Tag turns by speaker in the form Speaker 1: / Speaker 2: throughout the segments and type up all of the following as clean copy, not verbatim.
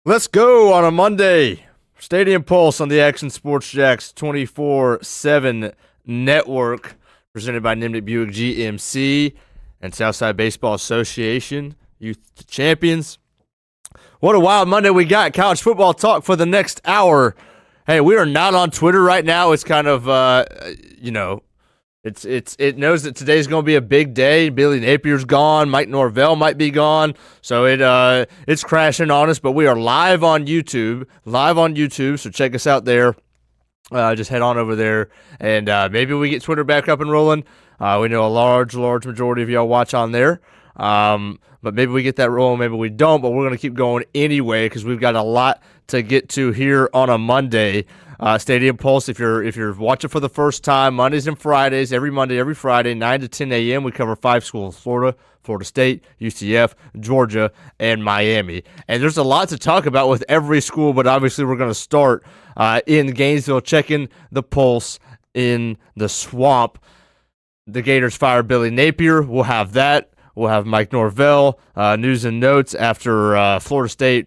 Speaker 1: Let's go on a Monday. Stadium Pulse on the Action Sports Jacks 24/7 network, presented by Nimnik Buick GMC and Southside Baseball Association, Youth Champions. What a wild Monday we got. College football talk for the next hour. Hey, we are not on Twitter right now. It's kind of, it knows that today's going to be a big day. Billy Napier's gone. Mike Norvell might be gone. So it's crashing on us, but we are live on YouTube. So check us out there. Just head on over there, and maybe we get Twitter back up and rolling. We know a large majority of y'all watch on there. But maybe we get that rolling, maybe we don't, but we're going to keep going anyway because we've got a lot to get to here on a Monday. Stadium Pulse, if you're watching for the first time, Mondays and Fridays, every Monday, every Friday, 9 to 10 a.m., we cover 5 schools: Florida State, UCF, Georgia, and Miami. And there's a lot to talk about with every school, but obviously we're going to start in Gainesville, checking the pulse in the swamp. The Gators fire Billy Napier. We'll have that. We'll have Mike Norvell, news and notes after Florida State.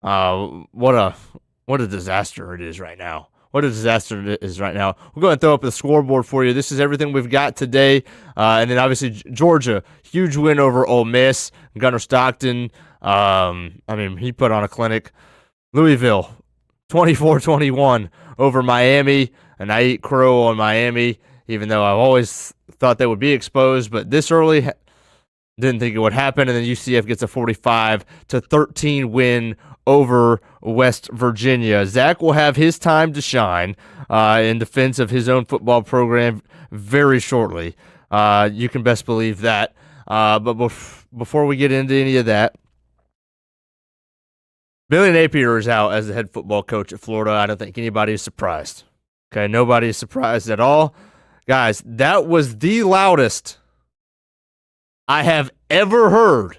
Speaker 1: What a disaster it is right now. We're going to throw up the scoreboard for you. This is everything we've got today. And then obviously Georgia, huge win over Ole Miss. Gunnar Stockton, he put on a clinic. Louisville, 24-21 over Miami. And I eat crow on Miami, even though I've always thought they would be exposed. But this early, didn't think it would happen. And then UCF gets a 45-13 win over West Virginia. Zach will have his time to shine in defense of his own football program very shortly. You can best believe that. But before we get into any of that, Billy Napier is out as the head football coach at Florida. I don't think anybody is surprised. Okay, nobody is surprised at all. Guys, that was the loudest I have ever heard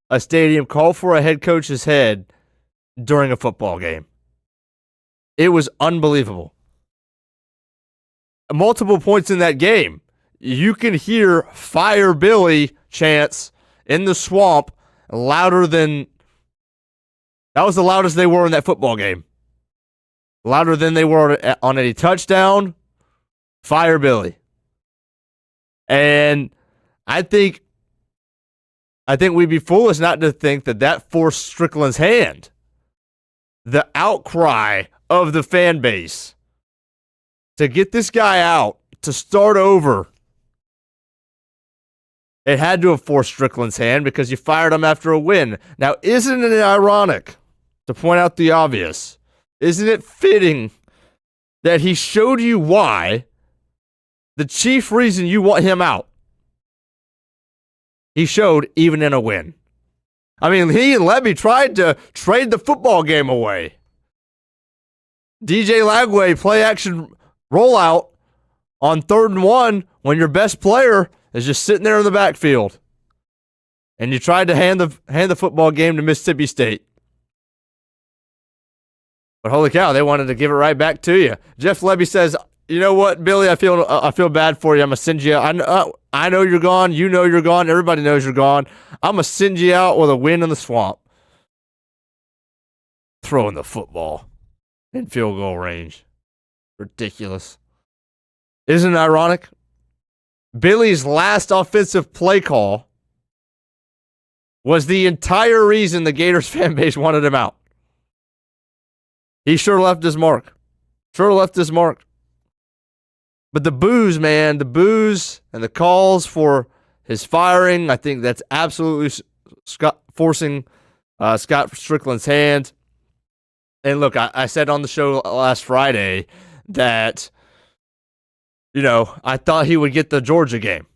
Speaker 1: a stadium call for a head coach's head during a football game. It was unbelievable. Multiple points in that game. You can hear "Fire Billy" chants in the swamp louder than... That was the loudest they were in that football game. Louder than they were on any touchdown. Fire Billy. And I think we'd be foolish not to think that forced Stricklin's hand. The outcry of the fan base to get this guy out, to start over. It had to have forced Stricklin's hand because you fired him after a win. Now, isn't it ironic, to point out the obvious, isn't it fitting that he showed you why the chief reason you want him out, he showed even in a win? I mean, he and Levy tried to trade the football game away. DJ Lagway play-action rollout on 3rd and 1 when your best player is just sitting there in the backfield. And you tried to hand the football game to Mississippi State. But holy cow, they wanted to give it right back to you. Jeff Levy says, "You know what, Billy? I feel bad for you. I'm gonna send you out. I know you're gone. You know you're gone. Everybody knows you're gone. I'm gonna send you out with a win in the swamp." Throwing the football in field goal range, ridiculous. Isn't it ironic? Billy's last offensive play call was the entire reason the Gators fan base wanted him out. He sure left his mark. But the boos, man, and the calls for his firing, I think that's absolutely forcing Scott Stricklin's hand. And look, I said on the show last Friday that, I thought he would get the Georgia game.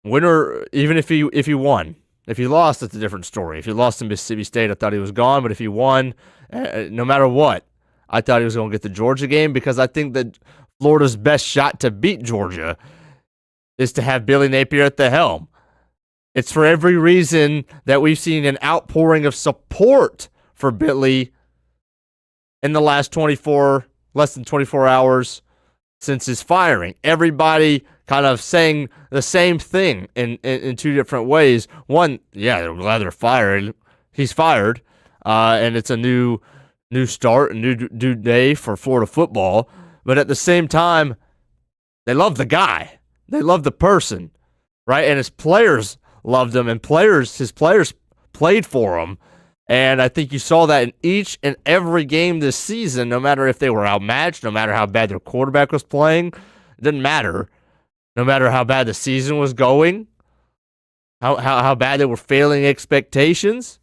Speaker 1: Winner, even if he won. If he lost, it's a different story. If he lost to Mississippi State, I thought he was gone. But if he won, no matter what, I thought he was going to get the Georgia game because I think that Florida's best shot to beat Georgia is to have Billy Napier at the helm. It's for every reason that we've seen an outpouring of support for Billy in the last less than 24 hours since his firing. Everybody kind of saying the same thing in two different ways. One, yeah, they're glad they're fired. He's fired. and it's a new start, a new day for Florida football. But at the same time, they love the guy. They love the person, right? And his players loved him, and his players played for him. And I think you saw that in each and every game this season, no matter if they were outmatched, no matter how bad their quarterback was playing. It didn't matter. No matter how bad the season was going, how bad they were failing expectations,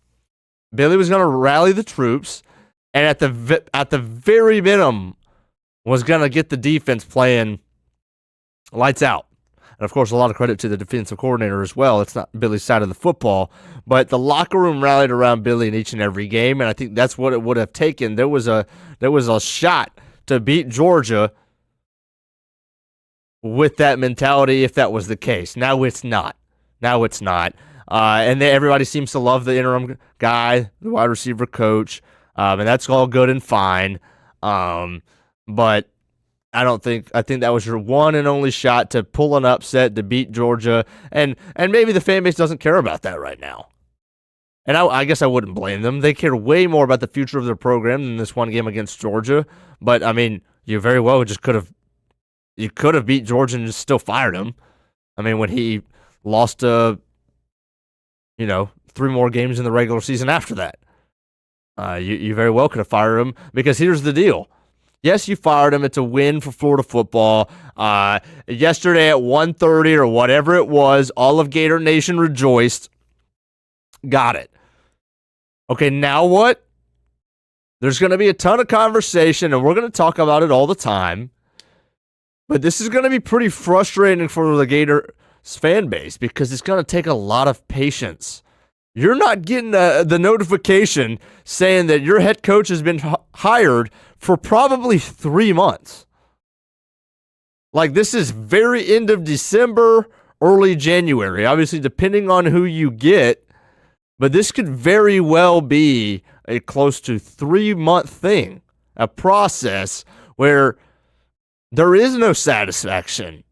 Speaker 1: Billy was going to rally the troops, and at the very minimum was going to get the defense playing lights out. And, of course, a lot of credit to the defensive coordinator as well. It's not Billy's side of the football. But the locker room rallied around Billy in each and every game, and I think that's what it would have taken. There was a shot to beat Georgia with that mentality if that was the case. Now it's not. And everybody seems to love the interim guy, the wide receiver coach, and that's all good and fine. But I think that was your one and only shot to pull an upset, to beat Georgia, and maybe the fan base doesn't care about that right now. And I guess I wouldn't blame them. They care way more about the future of their program than this one game against Georgia. But I mean, you very well just could have beat Georgia and just still fired him. I mean, when he lost 3 more games in the regular season after that, you very well could have fired him, because here's the deal. Yes, you fired him. It's a win for Florida football. Yesterday at 1:30 or whatever it was, all of Gator Nation rejoiced. Got it. Okay, now what? There's going to be a ton of conversation, and we're going to talk about it all the time. But this is going to be pretty frustrating for the Gators fan base, because it's going to take a lot of patience. You're not getting the notification saying that your head coach has been hired for probably 3 months. Like, this is very end of December, early January, obviously depending on who you get. But this could very well be a close to 3-month thing, a process where there is no satisfaction.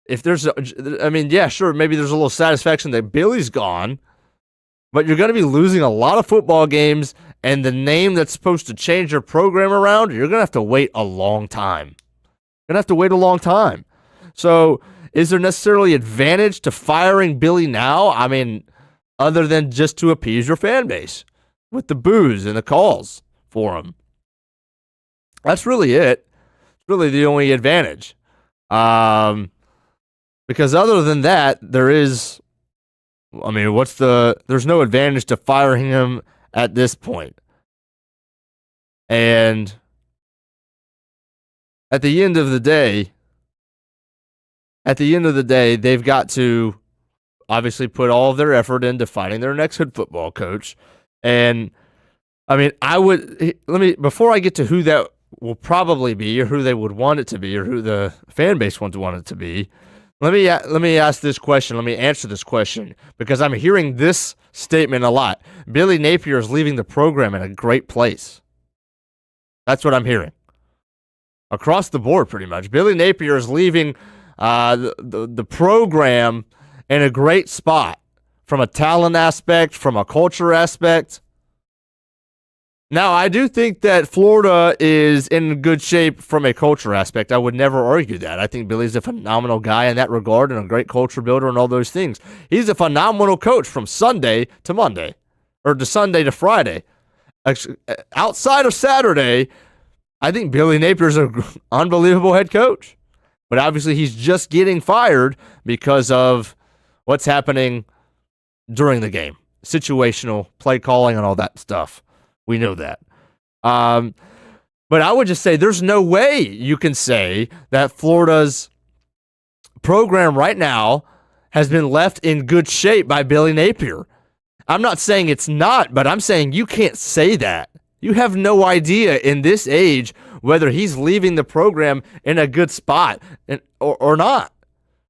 Speaker 1: If there's, maybe there's a little satisfaction that Billy's gone, but you're going to be losing a lot of football games, and the name that's supposed to change your program around, you're going to have to wait a long time. So is there necessarily advantage to firing Billy now? I mean, other than just to appease your fan base with the boos and the calls for him. That's really it. It's really the only advantage. Because other than that, there's no advantage to firing him at this point. And at the end of the day, they've got to obviously put all of their effort into finding their next head football coach. And I mean, before I get to who that will probably be, or who they would want it to be, or who the fan base would want it to be, let me ask this question. Let me answer this question, because I'm hearing this statement a lot. Billy Napier is leaving the program in a great place. That's what I'm hearing. Across the board, pretty much. Billy Napier is leaving the program in a great spot, from a talent aspect, from a culture aspect. Now, I do think that Florida is in good shape from a culture aspect. I would never argue that. I think Billy's a phenomenal guy in that regard, and a great culture builder and all those things. He's a phenomenal coach from Sunday to Monday, or to Sunday to Friday. Outside of Saturday, I think Billy Napier's an unbelievable head coach. But obviously he's just getting fired because of what's happening during the game. Situational play calling and all that stuff. We know that. But I would just say there's no way you can say that Florida's program right now has been left in good shape by Billy Napier. I'm not saying it's not, but I'm saying you can't say that. You have no idea in this age whether he's leaving the program in a good spot or not.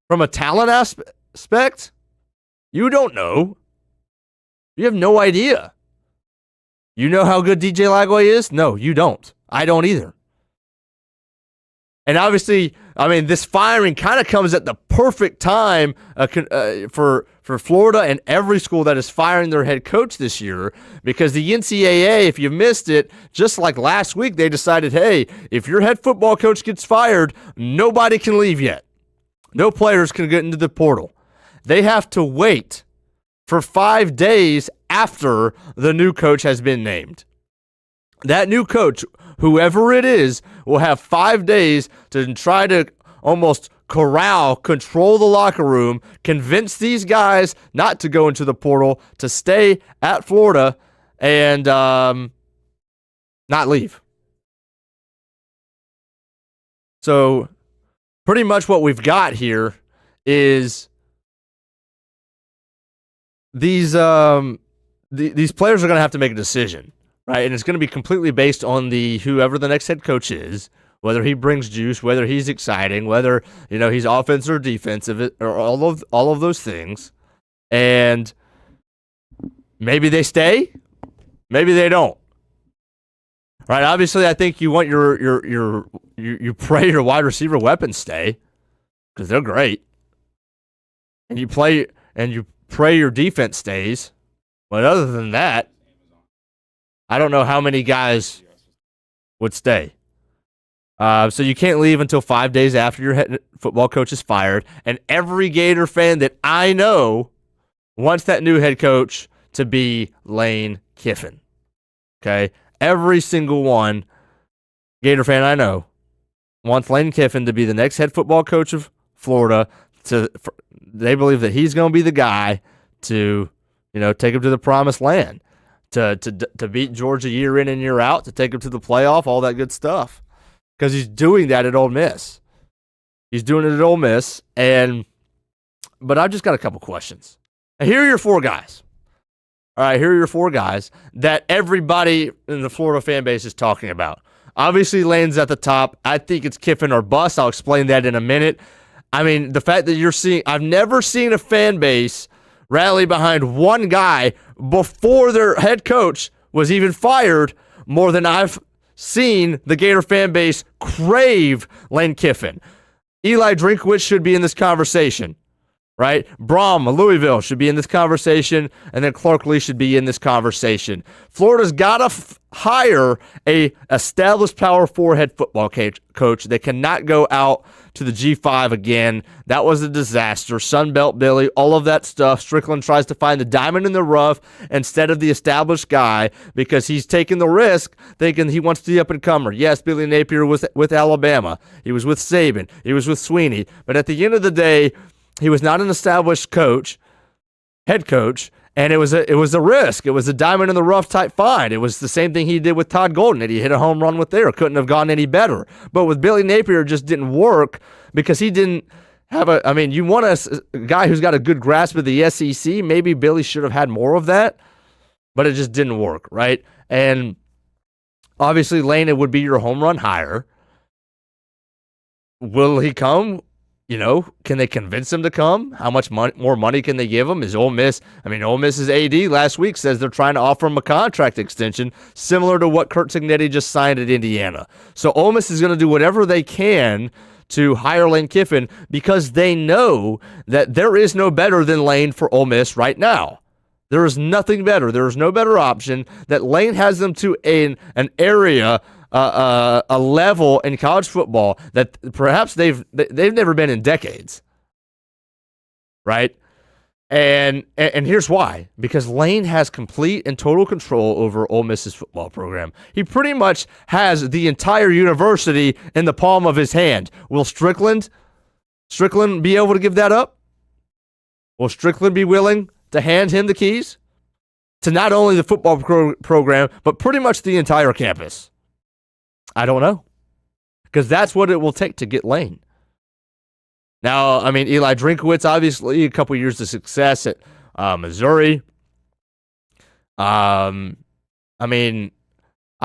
Speaker 1: From a talent aspect, you don't know. You have no idea. You know how good DJ Lagway is? No, you don't. I don't either. And obviously, I mean, this firing kind of comes at the perfect time for Florida and every school that is firing their head coach this year, because the NCAA, if you missed it, just like last week, they decided, hey, if your head football coach gets fired, nobody can leave yet. No players can get into the portal. They have to wait for 5 days after the new coach has been named. That new coach, whoever it is, will have 5 days to try to almost control the locker room, convince these guys not to go into the portal, to stay at Florida, and not leave. So pretty much what we've got here is these players are going to have to make a decision, right? And it's going to be completely based on whoever the next head coach is, whether he brings juice, whether he's exciting, whether he's offensive or defensive, or all of those things. And maybe they stay, maybe they don't. Right? Obviously, I think you want you pray your wide receiver weapons stay, because they're great, and you pray your defense stays. But other than that, I don't know how many guys would stay. So you can't leave until 5 days after your head football coach is fired. And every Gator fan that I know wants that new head coach to be Lane Kiffin. Okay? Every single one Gator fan I know wants Lane Kiffin to be the next head football coach of Florida. They believe that he's going to be the guy to, take them to the promised land, to beat Georgia year in and year out, to take them to the playoff, all that good stuff. Because he's doing that at Ole Miss. He's doing it at Ole Miss. But I've just got a couple questions. And here are your 4 guys. All right, here are your 4 guys that everybody in the Florida fan base is talking about. Obviously, Lane's at the top. I think it's Kiffin or bust. I'll explain that in a minute. I mean, the fact that I've never seen a fan base rally behind one guy before their head coach was even fired more than I've seen the Gator fan base crave Lane Kiffin. Eli Drinkwitz should be in this conversation, right? Brom, Louisville should be in this conversation, and then Clark Lee should be in this conversation. Florida's got to hire a established Power 4 head football coach. They cannot go out to the G5 again. That was a disaster. Sunbelt Billy, all of that stuff. Stricklin tries to find the diamond in the rough instead of the established guy because he's taking the risk thinking he wants the up-and-comer. Yes, Billy Napier was with Alabama. He was with Saban. He was with Sweeney. But at the end of the day, he was not an established head coach, and it was a risk. It was a diamond in the rough type find. It was the same thing he did with Todd Golden, and he hit a home run with there. Couldn't have gone any better. But with Billy Napier, it just didn't work because he didn't have you want a guy who's got a good grasp of the SEC. Maybe Billy should have had more of that, but it just didn't work, right? And obviously, Lane, it would be your home run hire. Will he come? Can they convince him to come? How much more money can they give him? Is Ole Miss? Ole Miss's AD last week says they're trying to offer him a contract extension similar to what Kurt Cignetti just signed at Indiana. So Ole Miss is going to do whatever they can to hire Lane Kiffin because they know that there is no better than Lane for Ole Miss right now. There is nothing better. There is no better option. That Lane has them to an area, a level in college football that perhaps they've never been in decades, right? And here's why: because Lane has complete and total control over Ole Miss's football program. He pretty much has the entire university in the palm of his hand. Will Stricklin be able to give that up? Will Stricklin be willing to hand him the keys to not only the football program but pretty much the entire campus? I don't know, because that's what it will take to get Lane. Now, Eli Drinkwitz, obviously, a couple years of success at Missouri. I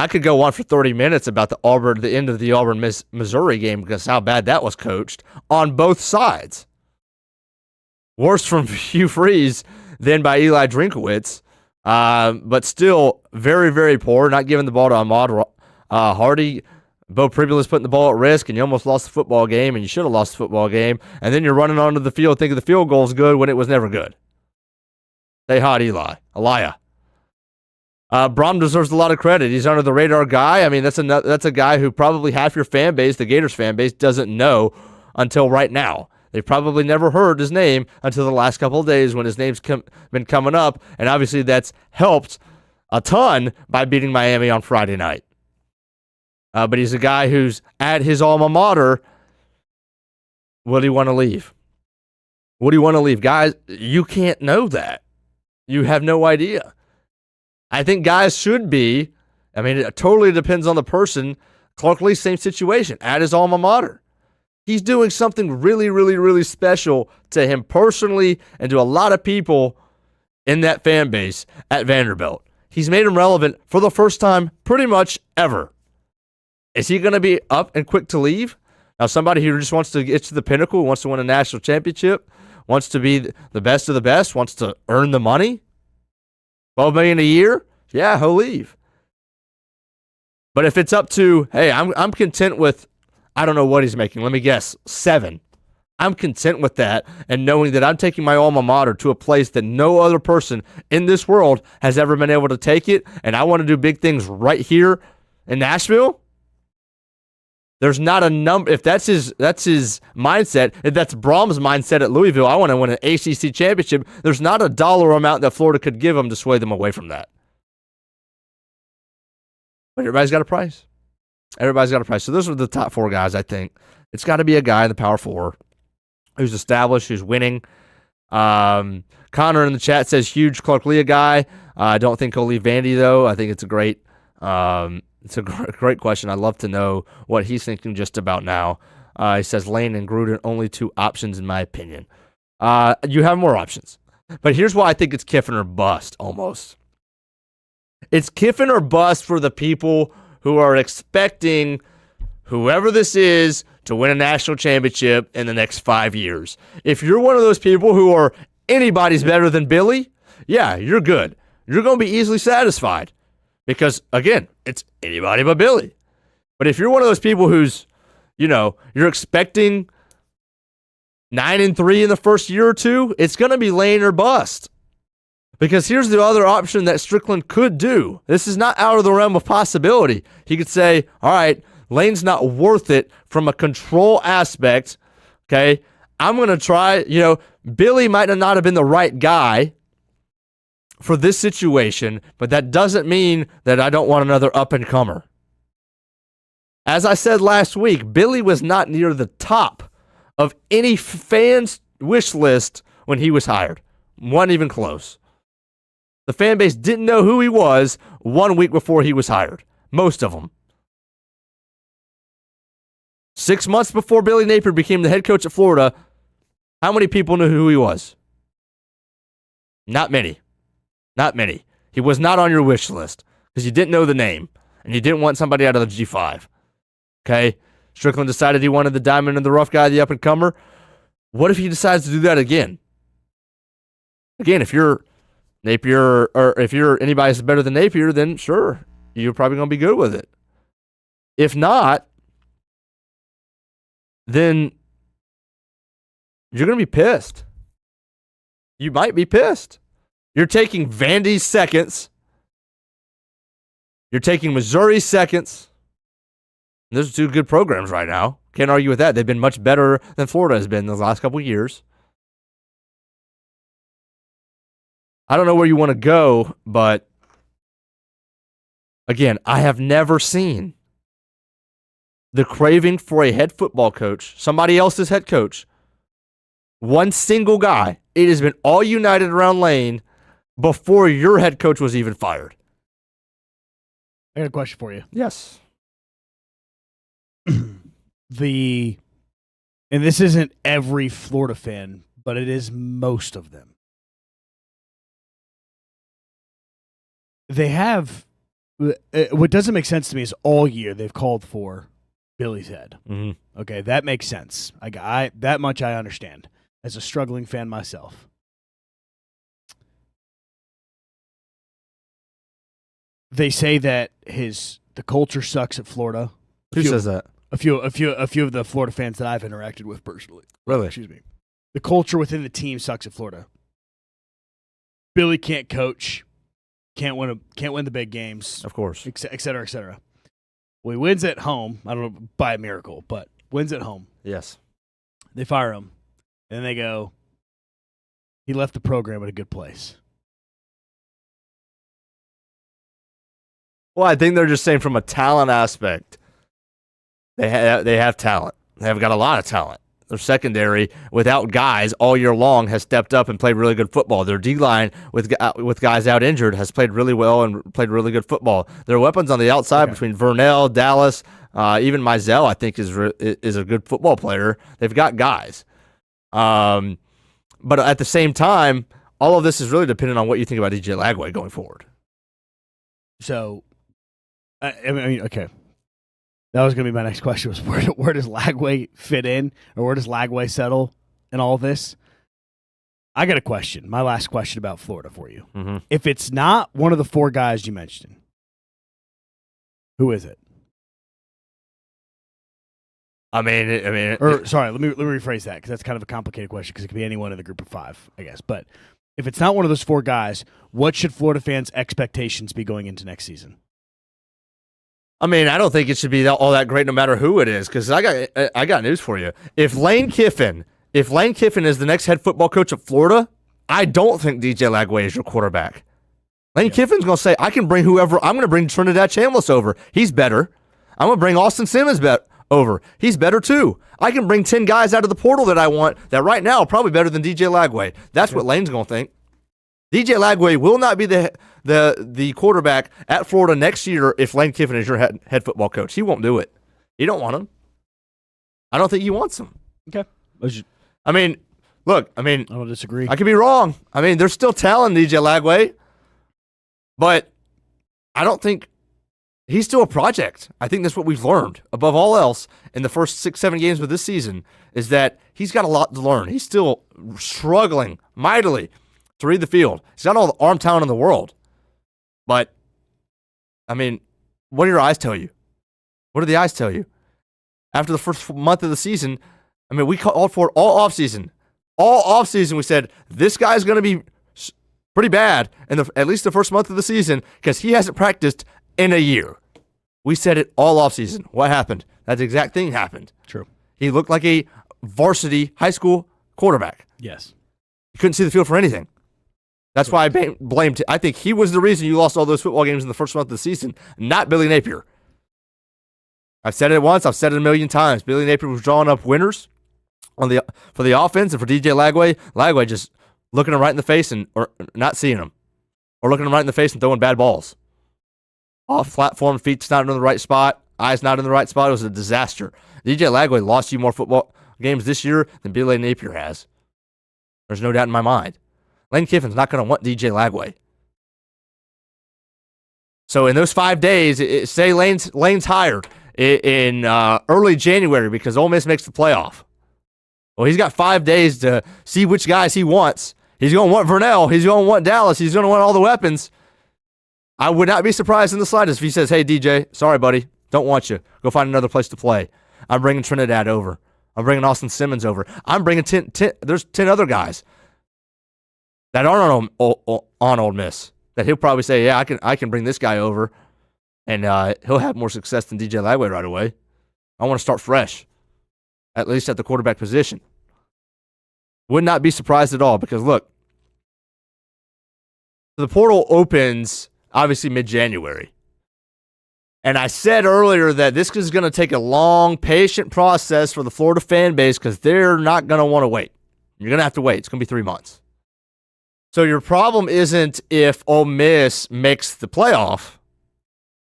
Speaker 1: could go on for 30 minutes about the end of the Auburn-Missouri game because how bad that was coached on both sides. Worse from Hugh Freeze than by Eli Drinkwitz, but still very, very poor, not giving the ball to Ahmad Hardy, Bo Priebus putting the ball at risk, and you almost lost the football game, and you should have lost the football game, and then you're running onto the field thinking the field goal's good when it was never good. Stay hot, Elia. Brom deserves a lot of credit. He's under the radar guy. I mean, that's a guy who probably half your fan base, the Gators fan base, doesn't know until right now. They've probably never heard his name until the last couple of days when his name's been coming up, and obviously that's helped a ton by beating Miami on Friday night. But he's a guy who's at his alma mater. Would he want to leave? Would he want to leave? Guys, you can't know that. You have no idea. I think guys should be. I mean, it totally depends on the person. Clark Lee, same situation, at his alma mater. He's doing something really, really, really special to him personally and to a lot of people in that fan base at Vanderbilt. He's made him relevant for the first time pretty much ever. Is he going to be up and quick to leave? Now, somebody who just wants to get to the pinnacle, wants to win a national championship, wants to be the best of the best, wants to earn the money, $12 million a year, yeah, he'll leave. But if it's up to, hey, I'm content with, I don't know what he's making, let me guess, 7. I'm content with that and knowing that I'm taking my alma mater to a place that no other person in this world has ever been able to take it, and I want to do big things right here in Nashville. There's not a number. If that's his mindset, if that's Brom's mindset at Louisville, I want to win an ACC championship, there's not a dollar amount that Florida could give him to sway them away from that. But everybody's got a price. Everybody's got a price. So those are the top 4 guys, I think. It's got to be a guy in the Power 4 who's established, who's winning. Connor in the chat says huge Clark Lee guy. I don't think he'll leave Vandy, though. I think it's a great question. I'd love to know what he's thinking just about now. He says Lane and Gruden, only 2 options in my opinion. You have more options. But here's why I think it's Kiffin or bust almost. It's Kiffin or bust for the people who are expecting whoever this is to win a national championship in the next 5 years. If you're one of those people who are anybody's better than Billy, yeah, you're good. You're going to be easily satisfied. Because, again, it's anybody but Billy. But if you're one of those people who's, you're expecting 9-3 in the first year or 2, it's going to be Lane or bust. Because here's the other option that Stricklin could do. This is not out of the realm of possibility. He could say, all right, Lane's not worth it from a control aspect. Okay, I'm going to try, Billy might not have been the right guy for this situation, but that doesn't mean that I don't want another up-and-comer. As I said last week, Billy was not near the top of any fan's wish list when he was hired. Wasn't even close. The fan base didn't know who he was 1 week before he was hired. Most of them. 6 months before Billy Napier became the head coach at Florida, how many people knew who he was? Not many. Not many. He was not on your wish list because you didn't know the name and you didn't want somebody out of the G5. Okay? Stricklin decided he wanted the diamond in the rough guy, the up-and-comer. What if he decides to do that again? Again, if you're Napier, or if you're anybody's better than Napier, then sure, you're probably going to be good with it. If not, then you're going to be pissed. You might be pissed. You're taking Vandy's seconds. You're taking Missouri's seconds. Those are 2 good programs right now. Can't argue with that. They've been much better than Florida has been in the last couple of years. I don't know where you want to go, but again, I have never seen the craving for a head football coach, somebody else's head coach, one single guy. It has been all united around Lane before your head coach was even fired.
Speaker 2: I got a question for you.
Speaker 1: Yes.
Speaker 2: And this isn't every Florida fan, but it is most of them. They have, what doesn't make sense to me is all year they've called for Billy's head.
Speaker 1: Mm-hmm.
Speaker 2: Okay, that makes sense. I that much I understand as a struggling fan myself. They say that the culture sucks at Florida.
Speaker 1: Who says that?
Speaker 2: A few of the Florida fans that I've interacted with personally.
Speaker 1: Really?
Speaker 2: Excuse me. The culture within the team sucks at Florida. Billy can't coach, can't win the big games,
Speaker 1: Of course.
Speaker 2: et cetera, et cetera. Well, he wins at home. I don't know by a miracle, but wins at home.
Speaker 1: Yes.
Speaker 2: They fire him, and then they go, he left the program at a good place.
Speaker 1: Well, I think they're just saying from a talent aspect, they have talent. They have got a lot of talent. Their secondary, without guys all year long, has stepped up and played really good football. Their D-line, with guys out injured, has played really well and played really good football. Their weapons on the outside between Vernell, Dallas, even Mizell, I think, is a good football player. They've got guys. But at the same time, all of this is really dependent on what you think about DJ Lagway going forward.
Speaker 2: So, I mean, okay. That was going to be my next question, was where does Lagway fit in, or where does Lagway settle in all this? I got a question, my last question about Florida for you.
Speaker 1: Mm-hmm.
Speaker 2: If it's not one of the four guys you mentioned, who is it? Sorry, let me rephrase that, because that's kind of a complicated question, because it could be anyone in the group of five, I guess. But if it's not one of those four guys, what should Florida fans' expectations be going into next season?
Speaker 1: I mean, I don't think it should be all that great no matter who it is, because I got news for you. If Lane Kiffin is the next head football coach of Florida, I don't think DJ Lagway is your quarterback. Lane Kiffin's going to say, I can bring whoever. I'm going to bring Trinidad Chambliss over. He's better. I'm going to bring Austin Simmons over. He's better too. I can bring 10 guys out of the portal that I want that right now are probably better than DJ Lagway. That's what Lane's going to think. DJ Lagway will not be the quarterback at Florida next year if Lane Kiffin is your head football coach. He won't do it. You don't want him. I don't think he wants him.
Speaker 2: Okay.
Speaker 1: I mean, look, I
Speaker 2: don't disagree.
Speaker 1: I could be wrong. I mean, there's still talent in DJ Lagway, but I don't think he's still a project. I think that's what we've learned above all else in the first 6-7 games of this season is that he's got a lot to learn. He's still struggling mightily to read the field. He's got all the arm talent in the world. But, I mean, what do your eyes tell you? What do the eyes tell you? After the first month of the season, I mean, we called for it all offseason. All offseason, we said, this guy's going to be pretty bad in at least the first month of the season because he hasn't practiced in a year. We said it all offseason. What happened? That exact thing happened.
Speaker 2: True.
Speaker 1: He looked like a varsity high school quarterback.
Speaker 2: Yes.
Speaker 1: He couldn't see the field for anything. That's why I blamed him. I think he was the reason you lost all those football games in the first month of the season, not Billy Napier. I've said it once. I've said it a million times. Billy Napier was drawing up winners for the offense, and for DJ Lagway, Lagway just looking him right in the face or not seeing him, or looking him right in the face and throwing bad balls. Off platform, feet not in the right spot, eyes not in the right spot. It was a disaster. DJ Lagway lost you more football games this year than Billy Napier has. There's no doubt in my mind. Lane Kiffin's not going to want DJ Lagway. So in those 5 days, say Lane's hired in early January because Ole Miss makes the playoff. Well, he's got 5 days to see which guys he wants. He's going to want Vernell. He's going to want Dallas. He's going to want all the weapons. I would not be surprised in the slightest if he says, hey, DJ, sorry, buddy, don't want you. Go find another place to play. I'm bringing Trinidad over. I'm bringing Austin Simmons over. I'm bringing 10 there's 10 other guys that aren't on Ole Miss that he'll probably say, yeah, I can bring this guy over, and he'll have more success than DJ Lagway right away. I want to start fresh, at least at the quarterback position. Would not be surprised at all because, look, the portal opens obviously mid-January. And I said earlier that this is going to take a long, patient process for the Florida fan base because they're not going to want to wait. You're going to have to wait. It's going to be 3 months. So your problem isn't if Ole Miss makes the playoff.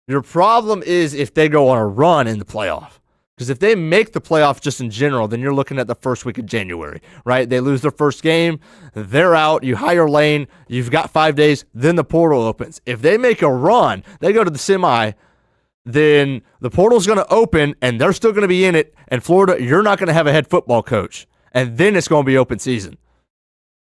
Speaker 1: Your problem is if they go on a run in the playoff. Because if they make the playoff just in general, then you're looking at the first week of January, right? They lose their first game, they're out, you hire Lane, you've got 5 days, then the portal opens. If they make a run, they go to the semi, then the portal's going to open and they're still going to be in it. And Florida, you're not going to have a head football coach. And then it's going to be open season.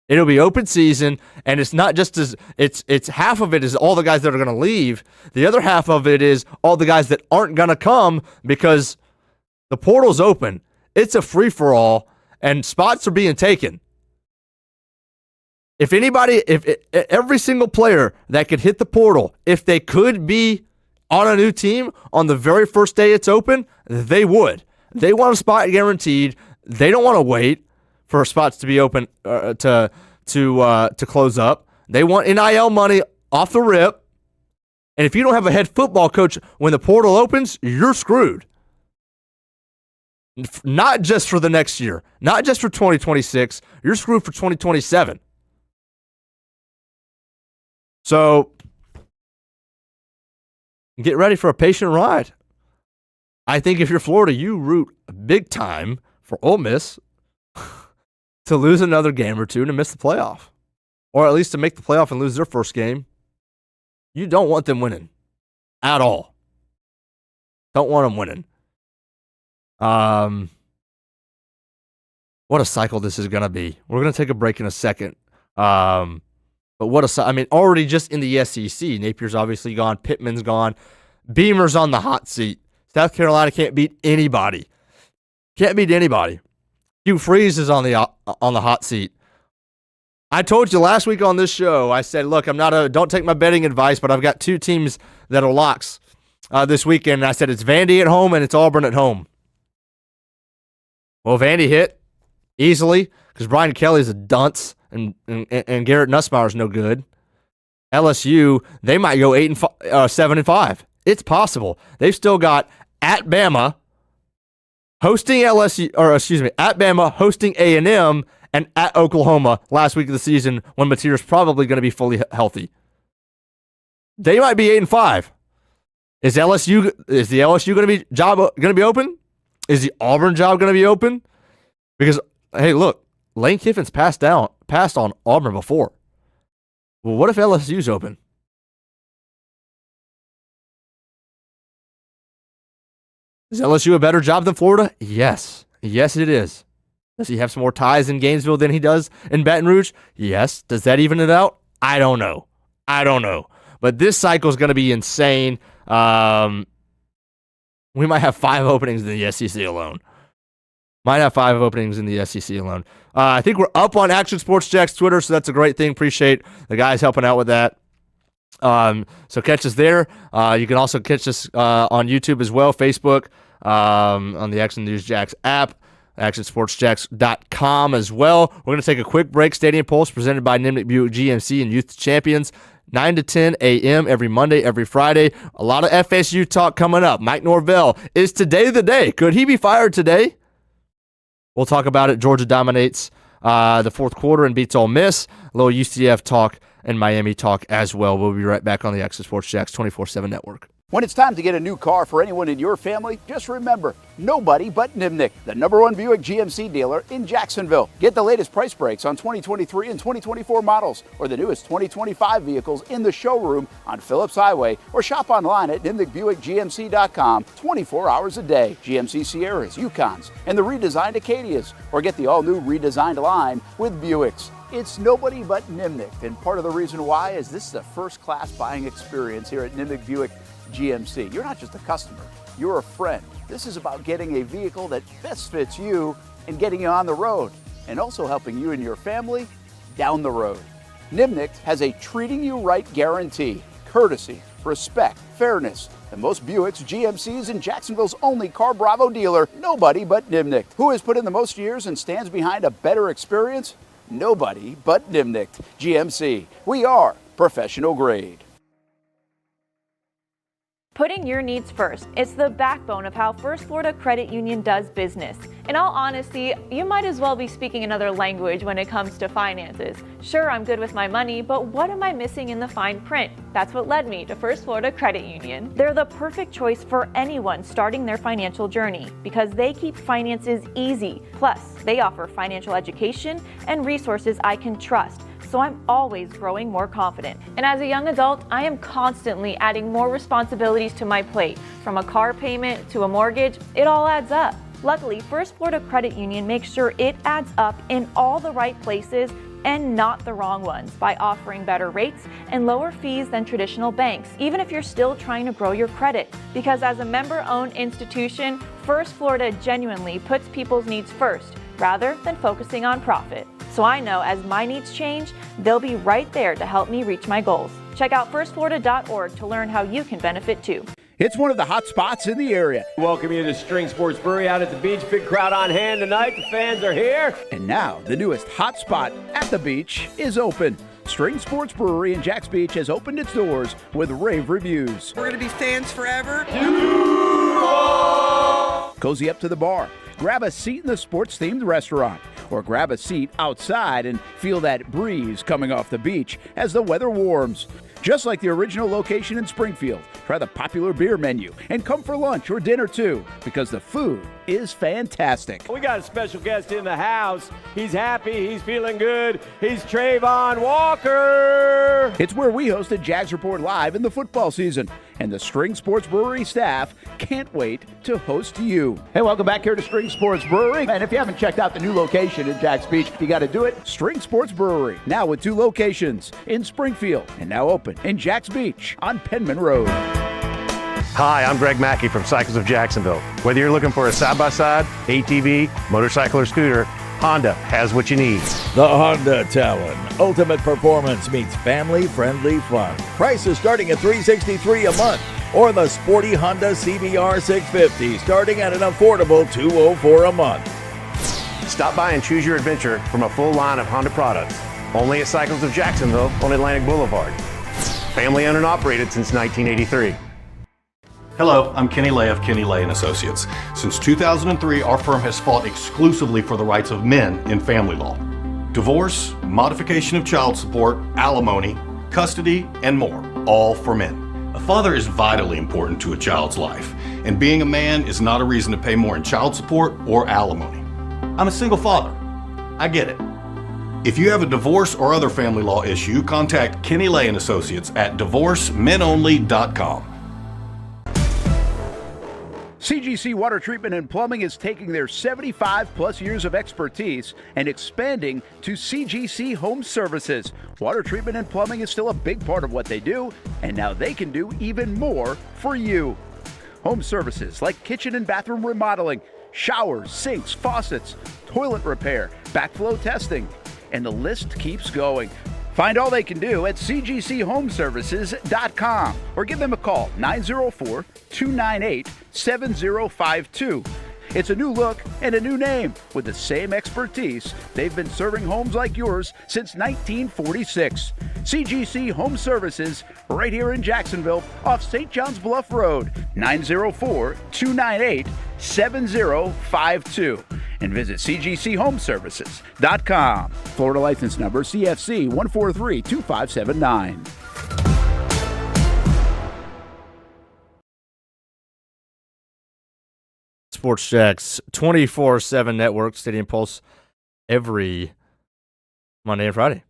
Speaker 1: It'll be open season, and it's not just as it's half of it is all the guys that are going to leave. The other half of it is all the guys that aren't going to come because the portal's open. It's a free-for-all, and spots are being taken. If every single player that could hit the portal, if they could be on a new team on the very first day it's open, they would. They want a spot guaranteed. They don't want to wait for spots to be open to close up. They want NIL money off the rip. And if you don't have a head football coach when the portal opens, you're screwed. Not just for the next year, not just for 2026. You're screwed for 2027. So get ready for a patient ride. I think if you're Florida, you root big time for Ole Miss to lose another game or two and to miss the playoff. Or at least to make the playoff and lose their first game. You don't want them winning at all. Don't want them winning. What a cycle this is going to be. We're going to take a break in a second. But already just in the SEC, Napier's obviously gone. Pittman's gone. Beamer's on the hot seat. South Carolina can't beat anybody. Can't beat anybody. Hugh Freeze is on the hot seat. I told you last week on this show, I said, look, don't take my betting advice, but I've got two teams that are locks this weekend. And I said it's Vandy at home and it's Auburn at home. Well, Vandy hit easily because Brian Kelly's a dunce and Garrett Nussmeier's no good. LSU, they might go 7-5. It's possible. They've still got at Bama hosting at Bama hosting A&M and at Oklahoma last week of the season when Natier's probably going to be fully healthy. They might be 8-5. Is the LSU going to be open? Is the Auburn job going to be open? Because hey, look, Lane Kiffin's passed on Auburn before. Well, what if LSU's open? Is LSU a better job than Florida? Yes. Yes, it is. Does he have some more ties in Gainesville than he does in Baton Rouge? Yes. Does that even it out? I don't know. But this cycle is going to be insane. We might have 5 openings in the SEC alone. I think we're up on Action Sports Jack's Twitter, so that's a great thing. Appreciate the guys helping out with that. So catch us there. You can also catch us on YouTube as well, Facebook, on the Action News Jacks app, actionsportsjacks.com as well. We're going to take a quick break. Stadium Pulse presented by Nimnik Buick GMC and Youth Champions. 9 to 10 a.m. every Monday, every Friday. A lot of FSU talk coming up. Mike Norvell, is today the day? Could he be fired today? We'll talk about it. Georgia dominates the fourth quarter and beats Ole Miss. A little UCF talk and Miami talk as well. We'll be right back on the Action Sports Jacks 24/7 network.
Speaker 3: When it's time to get a new car for anyone in your family, just remember, nobody but Nimnik, the #1 Buick GMC dealer in Jacksonville. Get the latest price breaks on 2023 and 2024 models or the newest 2025 vehicles in the showroom on Phillips Highway or shop online at NimnikBuickGMC.com 24 hours a day. GMC Sierras, Yukons, and the redesigned Acadias, or get the all-new redesigned line with Buicks. It's nobody but Nimnik, and part of the reason why is this is a first-class buying experience here at Nimnik Buick GMC. You're not just a customer, you're a friend. This is about getting a vehicle that best fits you and getting you on the road, and also helping you and your family down the road. Nimnik has a treating you right guarantee, courtesy, respect, fairness, and most Buicks, GMCs, and Jacksonville's only Car Bravo dealer, nobody but Nimnik. Who has put in the most years and stands behind a better experience? Nobody but Nimnik. GMC, we are professional grade.
Speaker 4: Putting your needs first. It's the backbone of how First Florida Credit Union does business. In all honesty, you might as well be speaking another language when it comes to finances. Sure, I'm good with my money, but what am I missing in the fine print? That's what led me to First Florida Credit Union. They're the perfect choice for anyone starting their financial journey because they keep finances easy. Plus, they offer financial education and resources I can trust. So I'm always growing more confident. And as a young adult, I am constantly adding more responsibilities to my plate. From a car payment to a mortgage, it all adds up. Luckily, First Florida Credit Union makes sure it adds up in all the right places and not the wrong ones by offering better rates and lower fees than traditional banks, even if you're still trying to grow your credit. Because as a member-owned institution, First Florida genuinely puts people's needs first rather than focusing on profit. So I know as my needs change, they'll be right there to help me reach my goals. Check out firstflorida.org to learn how you can benefit too.
Speaker 3: It's one of the hot spots in the area.
Speaker 5: Welcome you to String Sports Brewery out at the beach. Big crowd on hand tonight. The fans are here.
Speaker 3: And now, the newest hot spot at the beach is open. String Sports Brewery in Jax Beach has opened its doors with rave reviews.
Speaker 6: We're going to be fans forever.
Speaker 3: Cozy up to the bar, grab a seat in the sports-themed restaurant, or grab a seat outside and feel that breeze coming off the beach as the weather warms. Just like the original location in Springfield, try the popular beer menu and come for lunch or dinner too, because the food is fantastic.
Speaker 5: We got a special guest in the house. He's happy. He's feeling good. He's Trayvon Walker.
Speaker 3: It's where we hosted Jags Report Live in the football season, and the String Sports Brewery staff can't wait to host you. Hey, welcome back here to String Sports Brewery. And if you haven't checked out the new location in Jax Beach, you got to do it. String Sports Brewery, now with 2 locations in Springfield and now open in Jax Beach on Penman Road.
Speaker 7: Hi, I'm Greg Mackey from Cycles of Jacksonville. Whether you're looking for a side-by-side, ATV, motorcycle, or scooter, Honda has what you need.
Speaker 8: The Honda Talon. Ultimate performance meets family-friendly fun. Prices starting at $363 a month. Or the sporty Honda CBR 650 starting at an affordable $204 a month.
Speaker 7: Stop by and choose your adventure from a full line of Honda products. Only at Cycles of Jacksonville on Atlantic Boulevard. Family owned and operated since 1983.
Speaker 9: Hello, I'm Kenny Lay of Kenny Lay & Associates. Since 2003, our firm has fought exclusively for the rights of men in family law. Divorce, modification of child support, alimony, custody, and more, all for men. A father is vitally important to a child's life, and being a man is not a reason to pay more in child support or alimony. I'm a single father. I get it. If you have a divorce or other family law issue, contact Kenny Lay & Associates at divorcemenonly.com.
Speaker 3: CGC Water Treatment and Plumbing is taking their 75-plus years of expertise and expanding to CGC Home Services. Water treatment and plumbing is still a big part of what they do, and now they can do even more for you. Home services like kitchen and bathroom remodeling, showers, sinks, faucets, toilet repair, backflow testing, and the list keeps going. Find all they can do at cgchomeservices.com or give them a call, 904-298-7052. It's a new look and a new name with the same expertise. They've been serving homes like yours since 1946. CGC Home Services, right here in Jacksonville off St. John's Bluff Road, 904-298-7052. And visit cgchomeservices.com. Florida license number CFC 1432579.
Speaker 1: Sports Jax 24/7 network, Stadium Pulse, every Monday and Friday.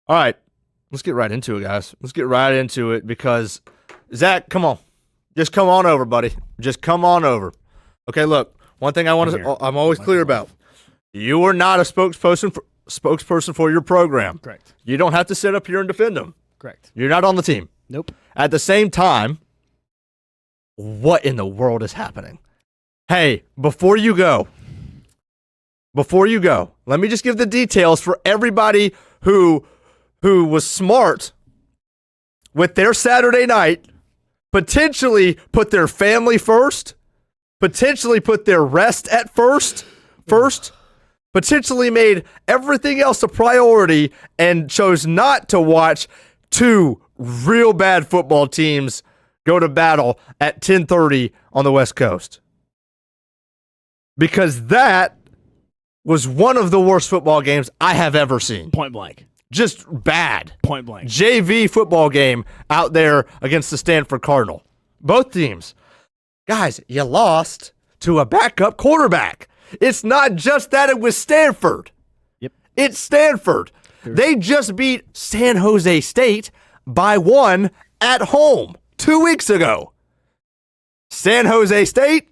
Speaker 1: All right, let's get right into it, guys. Let's get right into it because, Zach, come on. Just come on over, buddy. Just come on over. Okay, look, one thing I'm always clear about. You are not a spokesperson for your program.
Speaker 2: Correct.
Speaker 1: You don't have to sit up here and defend them.
Speaker 2: Correct.
Speaker 1: You're not on the team.
Speaker 2: Nope.
Speaker 1: At the same time, what in the world is happening? Hey, before you go, let me just give the details for everybody who was smart with their Saturday night, potentially put their family first, potentially put their rest at first, potentially made everything else a priority and chose not to watch 2 real bad football teams go to battle at 10:30 on the West Coast. Because that was one of the worst football games I have ever seen.
Speaker 2: Point blank.
Speaker 1: Just bad.
Speaker 2: Point blank.
Speaker 1: JV football game out there against the Stanford Cardinal. Both teams. Guys, you lost to a backup quarterback. It's not just that it was Stanford.
Speaker 2: Yep.
Speaker 1: It's Stanford. They just beat San Jose State by 1 at home 2 weeks ago. San Jose State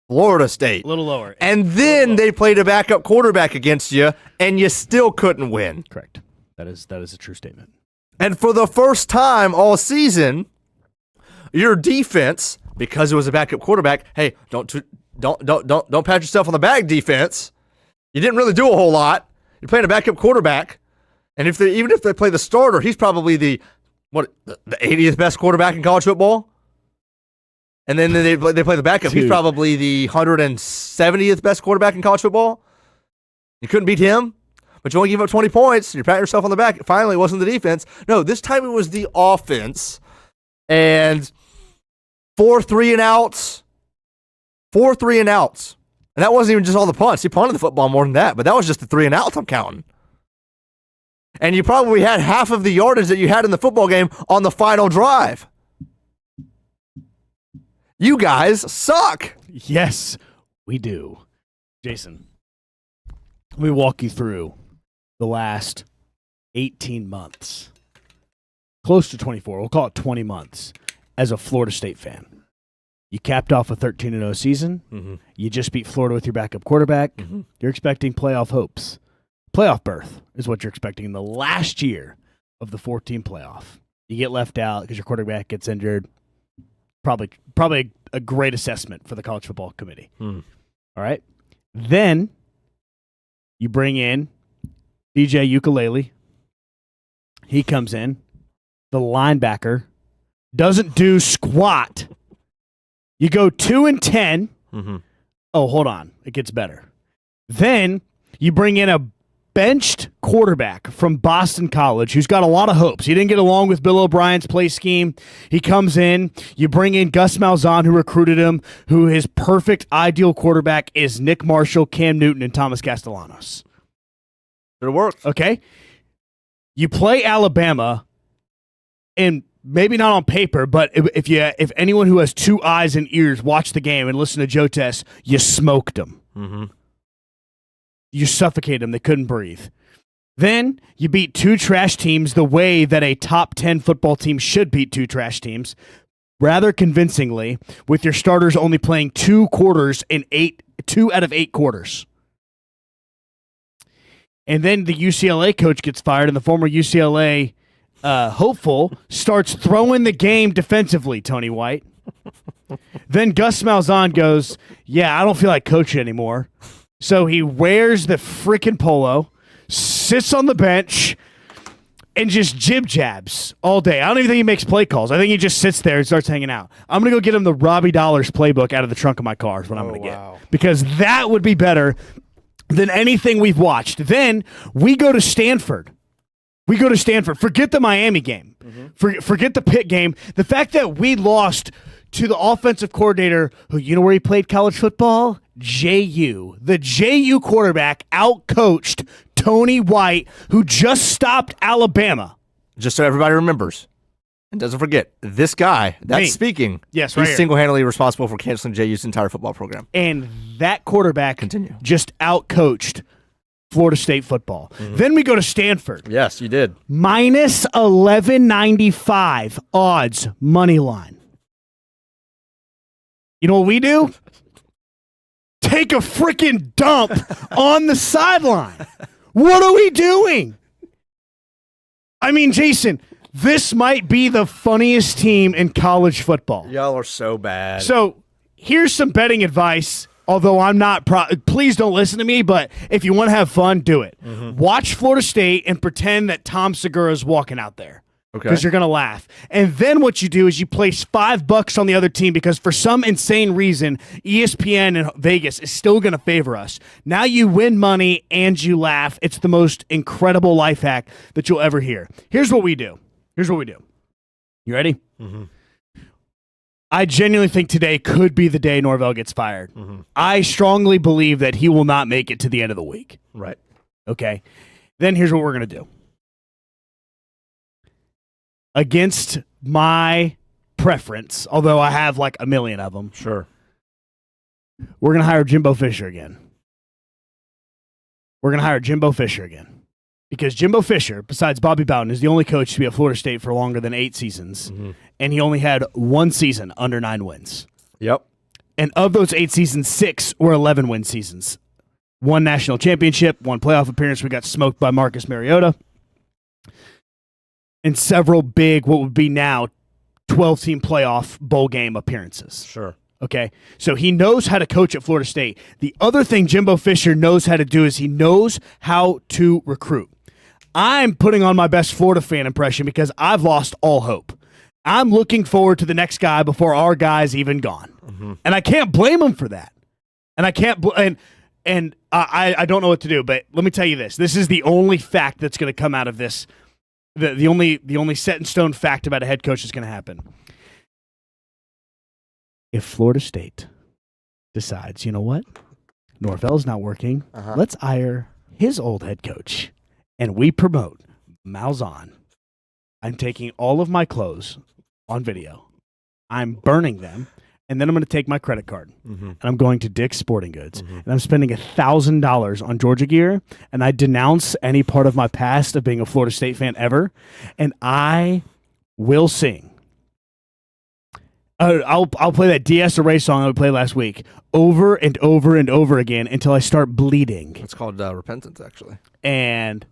Speaker 1: Florida State.
Speaker 2: A little lower.
Speaker 1: And then they played a backup quarterback against you, and you still couldn't win.
Speaker 2: Correct. That is a true statement.
Speaker 1: And for the first time all season, your defense, because it was a backup quarterback, hey, don't pat yourself on the back, defense. You didn't really do a whole lot. You're playing a backup quarterback, and even if they play the starter, he's probably the 80th best quarterback in college football. And then they play the backup. He's probably the 170th best quarterback in college football. You couldn't beat him, but you only gave up 20 points. You're patting yourself on the back. Finally, it wasn't the defense. No, this time it was the offense. And 4 3-and-outs. 4 3-and-outs. And that wasn't even just all the punts. He punted the football more than that, but that was just the 3-and-outs I'm counting. And you probably had half of the yardage that you had in the football game on the final drive. You guys suck.
Speaker 2: Yes, we do. Jason, let me walk you through the last 18 months. Close to 24. We'll call it 20 months as a Florida State fan. You capped off a 13-0 season. Mm-hmm. You just beat Florida with your backup quarterback. Mm-hmm. You're expecting playoff hopes. Playoff berth is what you're expecting in the last year of the 14 playoff. You get left out because your quarterback gets injured. Probably a great assessment for the college football committee. All right. Then you bring in DJ Ukulele. He comes in. The linebacker doesn't do squat. You go 2-10. Mm-hmm. Oh, hold on. It gets better. Then you bring in a benched quarterback from Boston College who's got a lot of hopes. He didn't get along with Bill O'Brien's play scheme. He comes in. You bring in Gus Malzahn, who recruited him, who his perfect ideal quarterback is Nick Marshall, Cam Newton, and Thomas Castellanos.
Speaker 1: It works.
Speaker 2: Okay? You play Alabama, and maybe not on paper, but if anyone who has 2 eyes and ears watch the game and listen to Joe Tess, you smoked them. Mm-hmm. You suffocated them. They couldn't breathe. Then you beat 2 trash teams the way that a top 10 football team should beat 2 trash teams, rather convincingly, with your starters only playing 2 quarters in 2 out of 8 quarters. And then the UCLA coach gets fired, and the former UCLA hopeful starts throwing the game defensively, Tony White. Then Gus Malzahn goes, yeah, I don't feel like coaching anymore. So he wears the freaking polo, sits on the bench, and just jib-jabs all day. I don't even think he makes play calls. I think he just sits there and starts hanging out. I'm going to go get him the Robbie Dollars playbook out of the trunk of my car is what I'm going to get. Because that would be better than anything we've watched. Then we go to Stanford. Forget the Miami game. Mm-hmm. Forget the Pitt game. The fact that we lost to the offensive coordinator who, you know where he played college football? JU. The JU quarterback out-coached Tony White, who just stopped Alabama.
Speaker 1: Just so everybody remembers. And doesn't forget, this guy, that's speaking,
Speaker 2: yes,
Speaker 1: he's single-handedly responsible for canceling JU's entire football program.
Speaker 2: And that quarterback just out-coached Florida State football. Mm-hmm. Then we go to Stanford.
Speaker 1: Yes, you did.
Speaker 2: Minus 1195 odds, money line. You know what we do? Take a freaking dump on the sideline. What are we doing? I mean, Jason, this might be the funniest team in college football.
Speaker 1: Y'all are so bad.
Speaker 2: So here's some betting advice. Although I'm not, please don't listen to me, but if you want to have fun, do it. Mm-hmm. Watch Florida State and pretend that Tom Segura is walking out there. Okay. Because you're going to laugh. And then what you do is you place $5 on the other team because for some insane reason, ESPN in Vegas is still going to favor us. Now you win money and you laugh. It's the most incredible life hack that you'll ever hear. Here's what we do. You ready? Mm-hmm. I genuinely think today could be the day Norvell gets fired. Mm-hmm. I strongly believe that he will not make it to the end of the week.
Speaker 1: Right.
Speaker 2: Okay. Then here's what we're going to do. Against my preference, although I have like a million of them.
Speaker 1: Sure.
Speaker 2: We're going to hire Jimbo Fisher again. Because Jimbo Fisher, besides Bobby Bowden, is the only coach to be at Florida State for longer than 8 seasons. Mm-hmm. And he only had 1 season under 9 wins.
Speaker 1: Yep.
Speaker 2: And of those 8 seasons, 6 were 11-win seasons. 1 national championship, 1 playoff appearance. We got smoked by Marcus Mariota. And several big, what would be now 12-team playoff bowl game appearances.
Speaker 1: Sure.
Speaker 2: Okay, so he knows how to coach at Florida State. The other thing Jimbo Fisher knows how to do is he knows how to recruit. I'm putting on my best Florida fan impression because I've lost all hope. I'm looking forward to the next guy before our guy's even gone. Mm-hmm. And I can't blame him for that. And I can't I don't know what to do, but let me tell you this. This is the only fact that's going to come out of this. The only set in stone fact about a head coach that's going to happen. If Florida State decides, you know what? Norvell's not working. Let's hire his old head coach. And we promote Malzahn. I'm taking all of my clothes on video. I'm burning them. And then I'm going to take my credit card. And I'm going to Dick's Sporting Goods. And I'm spending $1,000 on Georgia gear. And I denounce any part of my past of being a Florida State fan ever. And I will sing. I'll play that DS Array song I played last week over and over and over again until I start bleeding.
Speaker 1: It's called repentance, actually.
Speaker 2: And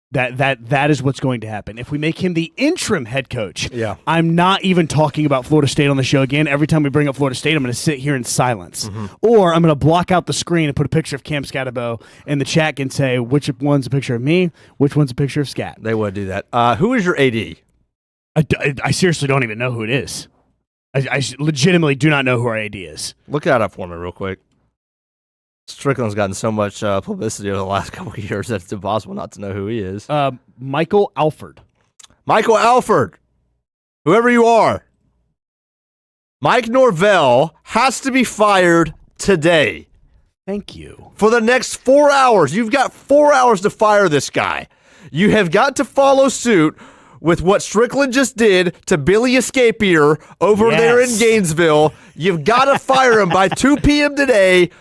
Speaker 2: that is what's going to happen. If we make him the interim head coach, I'm not even talking about Florida State on the show again. Every time we bring up Florida State, I'm going to sit here in silence. Or I'm going to block out the screen and put a picture of Cam Scatabo in the chat and say, which one's a picture of me, which one's a picture of Scat.
Speaker 1: They would do that. Who is your AD?
Speaker 2: I seriously don't even know who it is. I legitimately do not know who our AD is.
Speaker 1: Look that up for me real quick. Stricklin's gotten so much publicity over the last couple of years that it's impossible not to know who he is.
Speaker 2: Michael Alford.
Speaker 1: Michael Alford. Whoever you are. Mike Norvell has to be fired today.
Speaker 2: Thank you.
Speaker 1: For the next 4 hours. You've got 4 hours to fire this guy. You have got to follow suit with what Stricklin just did to Billy Escapier over there in Gainesville. You've got to fire him by 2 p.m. today.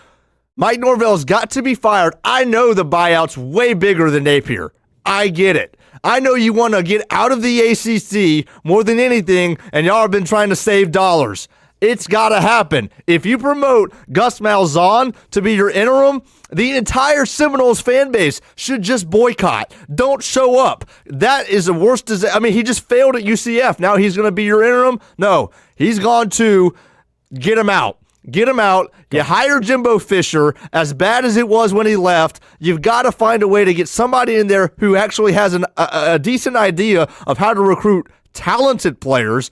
Speaker 1: Mike Norvell's got to be fired. I know the buyout's way bigger than Napier. I get it. I know you want to get out of the ACC more than anything, and y'all have been trying to save dollars. It's got to happen. If you promote Gus Malzahn to be your interim, the entire Seminoles fan base should just boycott. Don't show up. That is the worst. I mean, he just failed at UCF. Now he's going to be your interim? No. He's gone to get him out. Get him out. You hire Jimbo Fisher. As bad as it was when he left, you've got to find a way to get somebody in there who actually has a decent idea of how to recruit talented players.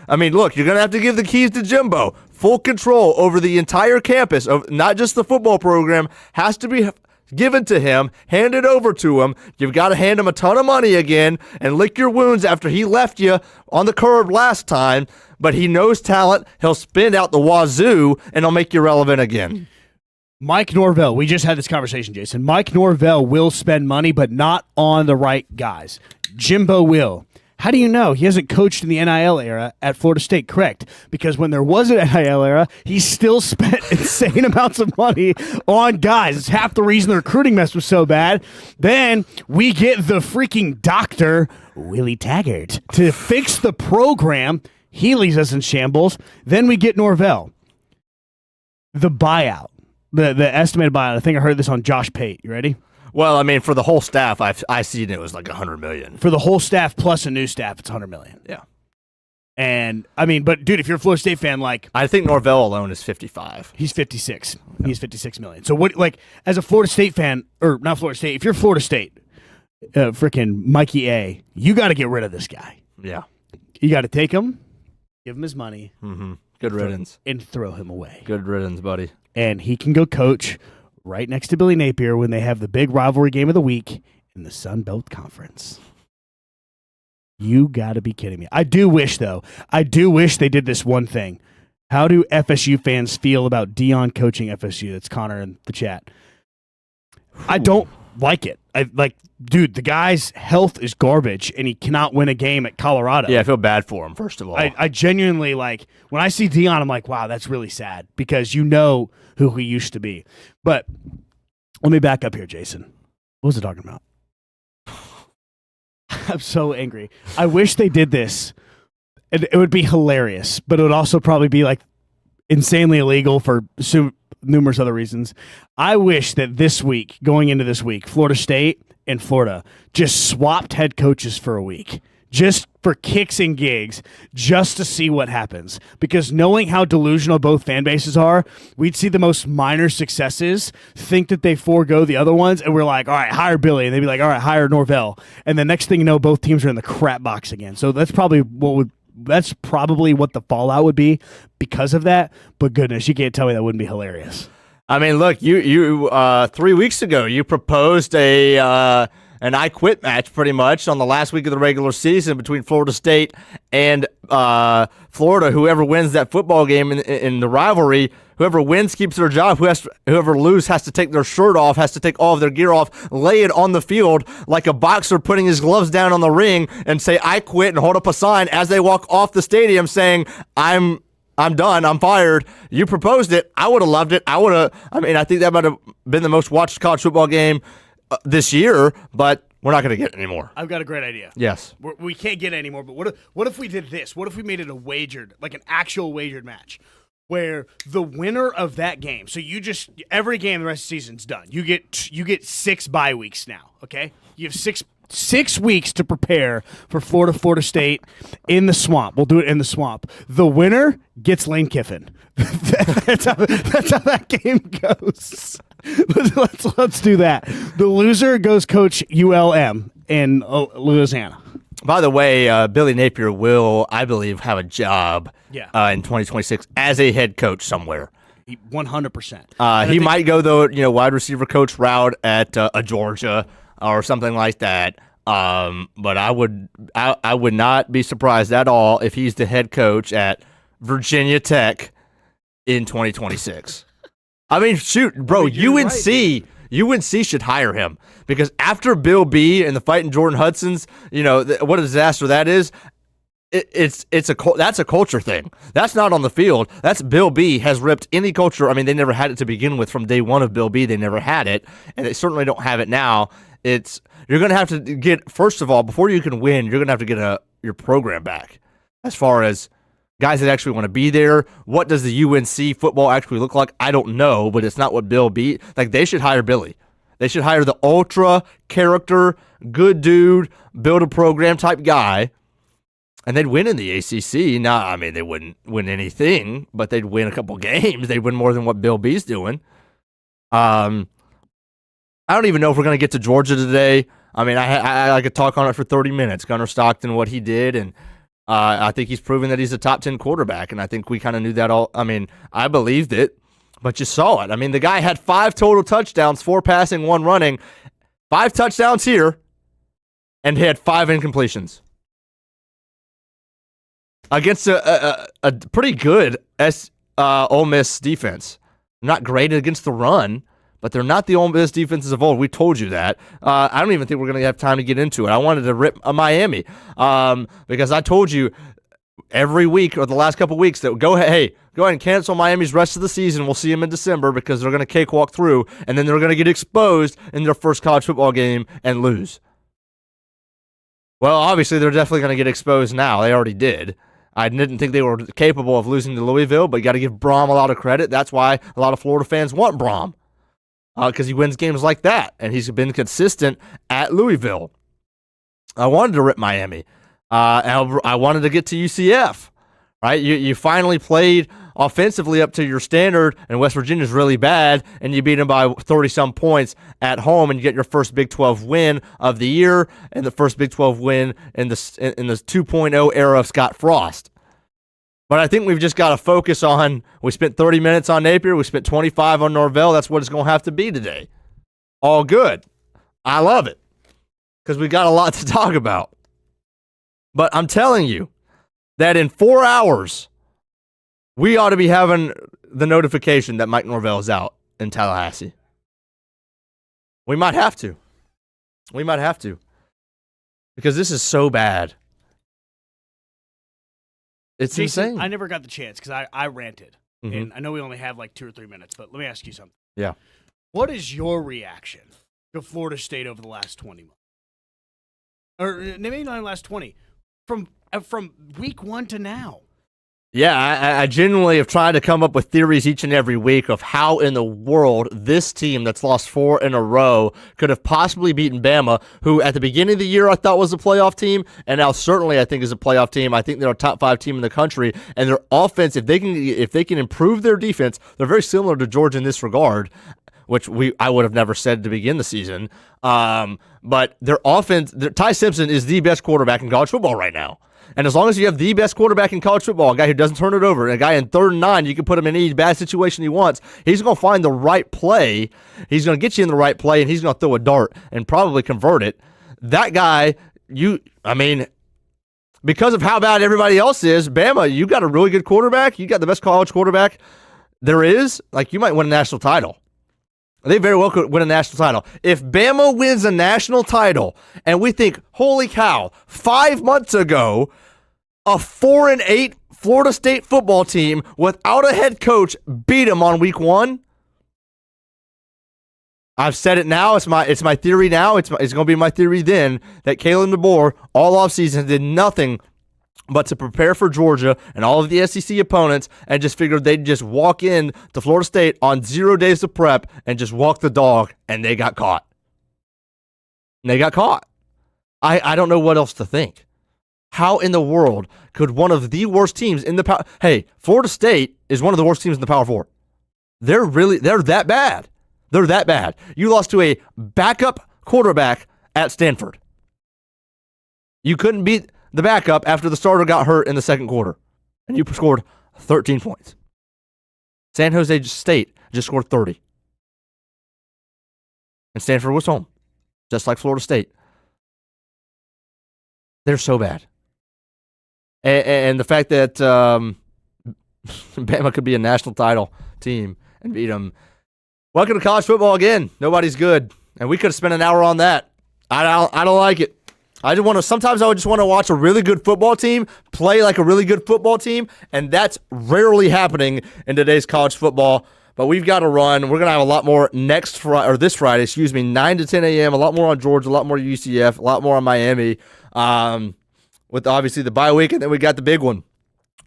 Speaker 1: I mean, look, you're going to have to give the keys to Jimbo. Full control over the entire campus, not just the football program, has to be given to him, handed over to him. You've got to hand him a ton of money again and lick your wounds after he left you on the curb last time. But he knows talent. He'll spin out the wazoo, and he'll make you relevant again.
Speaker 2: Mike Norvell, we just had this conversation, Jason. Mike Norvell will spend money, but not on the right guys. Jimbo will. How do you know? He hasn't coached in the NIL era at Florida State, correct? Because when there was an NIL era, he still spent insane amounts of money on guys. It's half the reason the recruiting mess was so bad. Then we get the freaking doctor, Willie Taggart, to fix the program. He leaves us in shambles. Then we get Norvell. The buyout, the estimated buyout. I think I heard this on Josh Pate. You ready?
Speaker 1: Well, I mean, for the whole staff, I seen it was like $100 million.
Speaker 2: For the whole staff plus a new staff, it's $100 million.
Speaker 1: Yeah.
Speaker 2: And I mean, but dude, if you're a Florida State fan, like
Speaker 1: I think Norvell alone is 55.
Speaker 2: He's 56. Yeah. He's $56 million. So what? Like as a Florida State fan, or not Florida State, if you're Florida State, freaking Mikey A, you got to get rid of this guy.
Speaker 1: Yeah.
Speaker 2: You got to take him, give him his money.
Speaker 1: Mm-hmm. Good riddance.
Speaker 2: And throw him away.
Speaker 1: Good riddance, buddy.
Speaker 2: And he can go coach right next to Billy Napier when they have the big rivalry game of the week in the Sun Belt Conference. You got to be kidding me. I do wish they did this one thing. How do FSU fans feel about Dion coaching FSU? That's Connor in the chat. I don't like it. Dude, the guy's health is garbage, and he cannot win a game at Colorado.
Speaker 1: Yeah, I feel bad for him, first of all.
Speaker 2: I genuinely, when I see Dion, I'm like, wow, that's really sad, because you know who he used to be. But let me back up here, Jason. What was I talking about? I'm so angry. I wish they did this. It would be hilarious, but it would also probably be like insanely illegal for numerous other reasons. I wish that this week, going into this week, Florida State and Florida just swapped head coaches for a week, just for kicks and gigs, just to see what happens. Because knowing how delusional both fan bases are, we'd see the most minor successes, think that they forego the other ones, and we're like, all right, hire Billy. And they'd be like, all right, hire Norvell. And the next thing you know, both teams are in the crap box again. So that's probably what the fallout would be because of that. But goodness, you can't tell me that wouldn't be hilarious.
Speaker 1: I mean, look, you 3 weeks ago, you proposed an I Quit match pretty much on the last week of the regular season between Florida State and Florida. Whoever wins that football game in the rivalry, whoever wins keeps their job. Whoever loses has to take their shirt off, has to take all of their gear off, lay it on the field like a boxer putting his gloves down on the ring and say, I quit, and hold up a sign as they walk off the stadium saying, I'm done. I'm fired. You proposed it. I would have loved it. I think that might have been the most watched college football game this year, but we're not going to get it anymore.
Speaker 2: I've got a great idea.
Speaker 1: Yes.
Speaker 2: We can't get it anymore, but what if we did this? What if we made it a wagered, like an actual wagered match, where the winner of that game, so every game the rest of the season's done. You get 6 bye weeks now, okay? You have six weeks to prepare for Florida State in the swamp. We'll do it in the swamp. The winner gets Lane Kiffin. that's how that game goes. Let's do that. The loser goes coach ULM in Louisiana.
Speaker 1: By the way, Billy Napier will, I believe, have a job in 2026 as a head coach somewhere.
Speaker 2: 100%.
Speaker 1: He might go the wide receiver coach route at a Georgia or something like that. But I would not be surprised at all if he's the head coach at Virginia Tech in 2026. I mean, shoot, bro, UNC should hire him because after Bill B and the fight in Jordan Hudson's, what a disaster that is. That's a culture thing. That's not on the field. That's Bill B has ripped any culture. I mean, they never had it to begin with. From day one of Bill B, they never had it, and they certainly don't have it now. You're going to have to get, first of all, before you can win, you're going to have to get your program back. As far as guys that actually want to be there, what does the UNC football actually look like? I don't know, but it's not what Bill B. Like, they should hire Billy. They should hire the ultra character, good dude, build a program type guy, and they'd win in the ACC. Now, I mean, they wouldn't win anything, but they'd win a couple games. They'd win more than what Bill B's doing. I don't even know if we're going to get to Georgia today. I mean, I could talk on it for 30 minutes. Gunnar Stockton, what he did, and I think he's proven that he's a top 10 quarterback, and I think we kind of knew that all. I mean, I believed it, but you saw it. I mean, the guy had 5 total touchdowns, 4 passing, 1 running, 5 touchdowns here, and he had 5 incompletions against a pretty good Ole Miss defense. Not great against the run, but they're not the Ole Miss defenses of old. We told you that. I don't even think we're going to have time to get into it. I wanted to rip Miami because I told you every week or the last couple weeks that go ahead and cancel Miami's rest of the season. We'll see them in December because they're going to cakewalk through, and then they're going to get exposed in their first college football game and lose. Well, obviously, they're definitely going to get exposed now. They already did. I didn't think they were capable of losing to Louisville, but you got to give Brom a lot of credit. That's why a lot of Florida fans want Brom. Because he wins games like that, and he's been consistent at Louisville. I wanted to rip Miami. I wanted to get to UCF. Right? You finally played offensively up to your standard, and West Virginia's really bad, and you beat them by 30-some points at home, and you get your first Big 12 win of the year, and the first Big 12 win in the 2.0 era of Scott Frost. But I think we've just got to focus on, we spent 30 minutes on Napier, we spent 25 on Norvell. That's what it's going to have to be today. All good. I love it because we got a lot to talk about. But I'm telling you that in 4 hours, we ought to be having the notification that Mike Norvell is out in Tallahassee. We might have to. Because this is so bad. It's
Speaker 2: Jason,
Speaker 1: insane.
Speaker 2: I never got the chance because I ranted.
Speaker 1: Mm-hmm.
Speaker 2: And I know we only have like 2 or 3 minutes, but let me ask you something.
Speaker 1: Yeah.
Speaker 2: What is your reaction to Florida State over the last 20 months? Or maybe not the last 20. From week 1 to now.
Speaker 1: Yeah, I genuinely have tried to come up with theories each and every week of how in the world this team that's lost 4 in a row could have possibly beaten Bama, who at the beginning of the year I thought was a playoff team, and now certainly I think is a playoff team. I think they're a top 5 team in the country, and their offense, if they can improve their defense, they're very similar to Georgia in this regard, which I would have never said to begin the season. But their offense, Ty Simpson is the best quarterback in college football right now. And as long as you have the best quarterback in college football, a guy who doesn't turn it over, and a guy in 3rd and 9, you can put him in any bad situation he wants, he's going to find the right play. He's going to get you in the right play, and he's going to throw a dart and probably convert it. That guy, because of how bad everybody else is, Bama, you got a really good quarterback. You got the best college quarterback there is. Like, you might win a national title. They very well could win a national title. If Bama wins a national title, and we think, holy cow, 5 months ago, a 4-8 Florida State football team without a head coach beat them on week 1. I've said it now. It's my theory now. It's going to be my theory then that Kalen DeBoer all offseason did nothing but to prepare for Georgia and all of the SEC opponents, and just figured they'd just walk in to Florida State on 0 days of prep and just walk the dog, and they got caught. I don't know what else to think. How in the world could one of the worst teams in the power... Hey, Florida State is one of the worst teams in the Power 4. They're that bad. They're that bad. You lost to a backup quarterback at Stanford. You couldn't beat the backup after the starter got hurt in the second quarter, and you scored 13 points. San Jose State just scored 30. And Stanford was home, just like Florida State. They're so bad. And the fact that Bama could be a national title team and beat them. Welcome to college football again. Nobody's good. And we could have spent an hour on that. I don't like it. Sometimes I would just want to watch a really good football team play like a really good football team, and that's rarely happening in today's college football. But we've got to run. We're going to have a lot more this Friday, 9 to 10 a.m., a lot more on Georgia, a lot more UCF, a lot more on Miami, with obviously the bye week, and then we got the big one.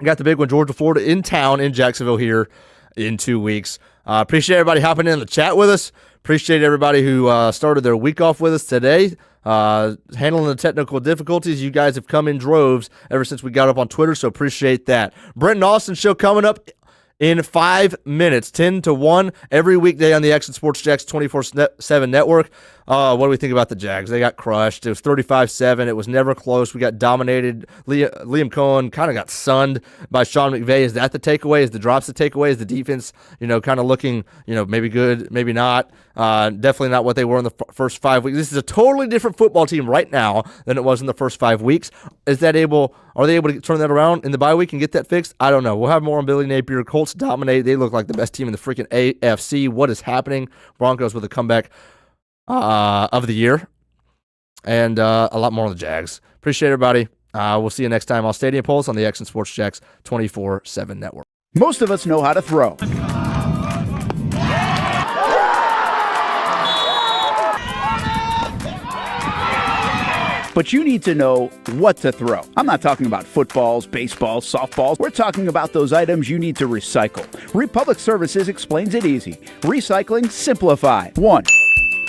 Speaker 1: Georgia, Florida in town in Jacksonville here in 2 weeks. Appreciate everybody hopping in the chat with us. Appreciate everybody who started their week off with us today. Handling the technical difficulties. You guys have come in droves ever since we got up on Twitter, so appreciate that. Brenton Austin show coming up in 5 minutes, 10 to 1, every weekday on the Action Sports Jax 24/7 network. What do we think about the Jags? They got crushed. It was 35-7. It was never close. We got dominated. Liam Cohen kind of got sunned by Sean McVay. Is that the takeaway? Is the drops the takeaway? Is the defense, kind of looking, maybe good, maybe not? Definitely not what they were in the first 5 weeks. This is a totally different football team right now than it was in the first 5 weeks. Are they able to turn that around in the bye week and get that fixed? I don't know. We'll have more on Billy Napier. Colts dominate. They look like the best team in the freaking AFC. What is happening? Broncos with a comeback of the year, and a lot more on the Jags. Appreciate everybody. We'll see you next time on Stadium Pulse on the Action Sports Jax 24/7 network.
Speaker 3: Most of us know how to throw. But you need to know what to throw. I'm not talking about footballs, baseballs, softballs. We're talking about those items you need to recycle. Republic Services explains it easy. Recycling simplified. 1.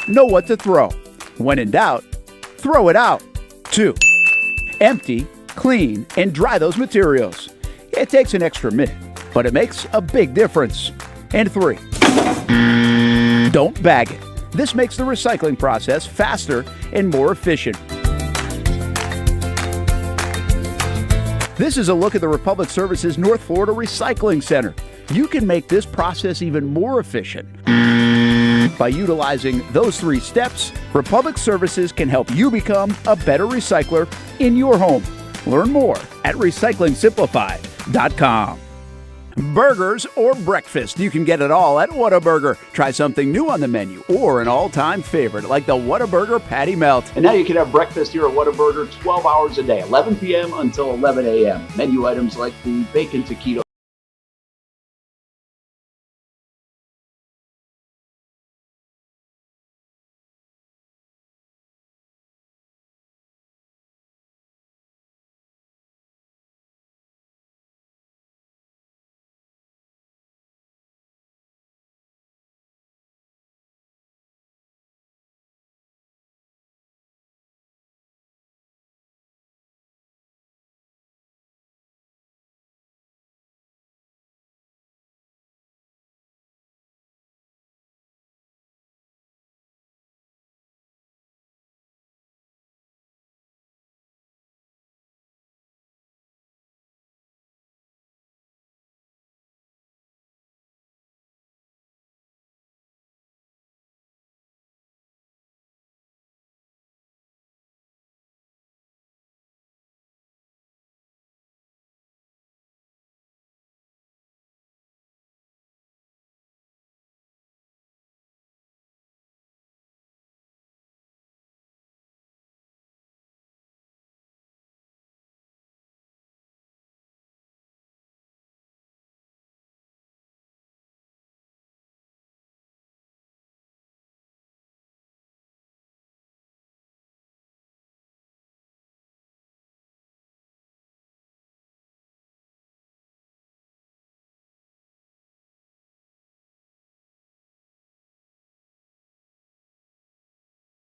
Speaker 3: Know what to throw. When in doubt, throw it out. 2. Empty, clean, and dry those materials. It takes an extra minute, but it makes a big difference. And 3. Don't bag it. This makes the recycling process faster and more efficient. This is a look at the Republic Services North Florida Recycling Center. You can make this process even more efficient. By utilizing those 3 steps, Republic Services can help you become a better recycler in your home. Learn more at recyclingsimplified.com. Burgers or breakfast, you can get it all at Whataburger. Try something new on the menu or an all-time favorite like the Whataburger Patty Melt. And now you can have breakfast here at Whataburger 12 hours a day, 11 p.m. until 11 a.m. Menu items like the bacon taquito.